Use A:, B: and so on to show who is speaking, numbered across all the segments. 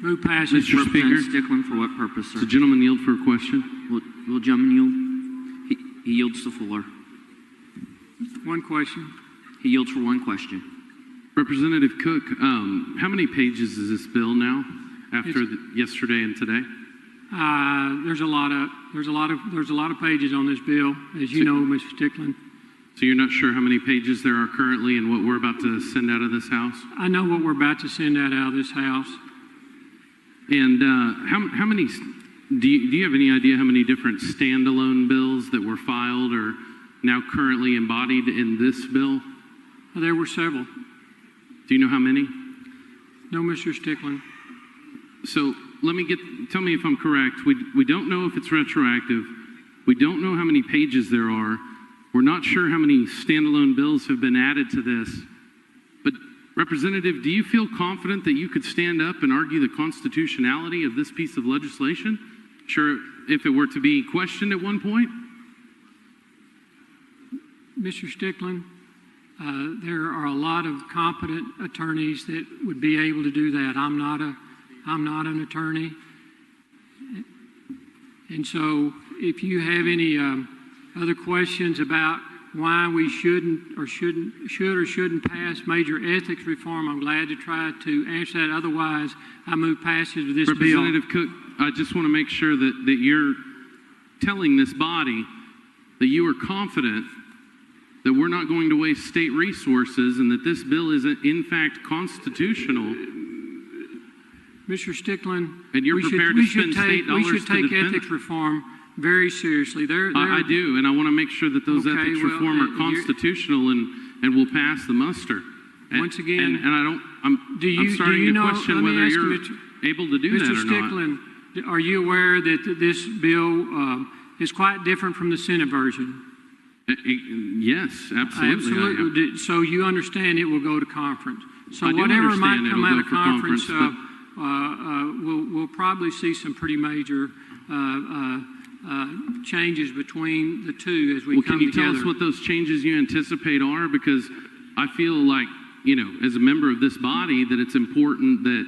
A: Move passage.
B: Mr. Speaker.
C: Stickland, for what purpose, sir?
B: Does the gentleman yield for a question?
C: Will the gentleman yield? He yields the floor.
A: One question.
C: He yields for one question.
B: Representative Cook, how many pages is this bill now after yesterday and today?
A: There's a lot of pages on this bill, as you know, Mr. Stickland.
B: So you're not sure how many pages there are currently and what we're about to send out of this House?
A: I know what we're about to send out of this House.
B: And how many, do you have any idea how many different standalone bills that were filed or now currently embodied in this bill?
A: Well, there were several.
B: Do you know how many?
A: No, Mr. Stickland.
B: So tell me if I'm correct. We don't know if it's retroactive. We don't know how many pages there are. We're not sure how many standalone bills have been added to this. But Representative, do you feel confident that you could stand up and argue the constitutionality of this piece of legislation? Sure, if it were to be questioned at one point?
A: Mr. Stickland, there are a lot of competent attorneys that would be able to do that. I'm not an attorney. And so if you have any other questions about why we should or shouldn't pass major ethics reform, I'm glad to try to answer that. Otherwise, I move passage of this bill.
B: Representative Cook, I just want to make sure that you're telling this body that you are confident that we're not going to waste state resources and that this bill is in fact constitutional.
A: Mr. Stickland,
B: and you're prepared to spend state dollars
A: we should take ethics reform very seriously.
B: I do, and I want to make sure that those ethics reform are constitutional and will pass the muster.
A: Once again,
B: I'm starting to question whether you're able to do that or not.
A: Mr. Stickland, are you aware that this bill is quite different from the Senate version?
B: Yes, absolutely.
A: So you understand it will go to conference. So
B: I
A: whatever might come out of
B: conference,
A: we'll probably see some pretty major changes between the two as we come together.
B: Can you tell us what those changes you anticipate are? Because I feel like, as a member of this body, that it's important that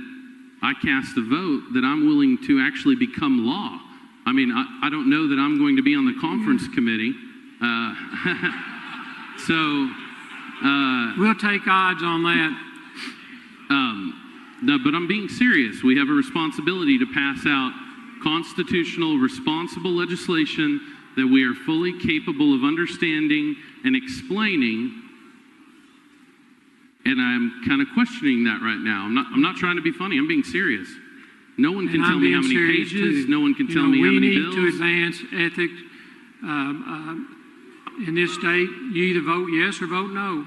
B: I cast a vote that I'm willing to actually become law. I mean, I don't know that I'm going to be on the conference committee.
A: We'll take odds on that.
B: No, but I'm being serious. We have a responsibility to pass out constitutional, responsible legislation that we are fully capable of understanding and explaining. And I'm kind of questioning that right now. I'm not trying to be funny. I'm being serious. No one can tell me how many pages. No one can tell me how many bills.
A: We need to advance ethics in this state. You either vote yes or vote no.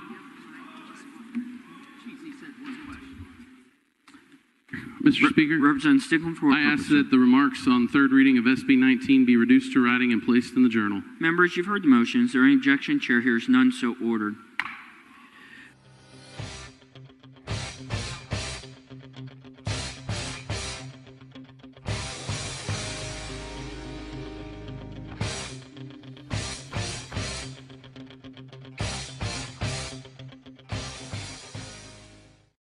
B: Mr. Speaker,
C: Representative Stickland, for
B: I ask that the remarks on third reading of SB 19 be reduced to writing and placed in the journal.
C: Members, you've heard the motion. Is there any objection? Chair hears none, so ordered.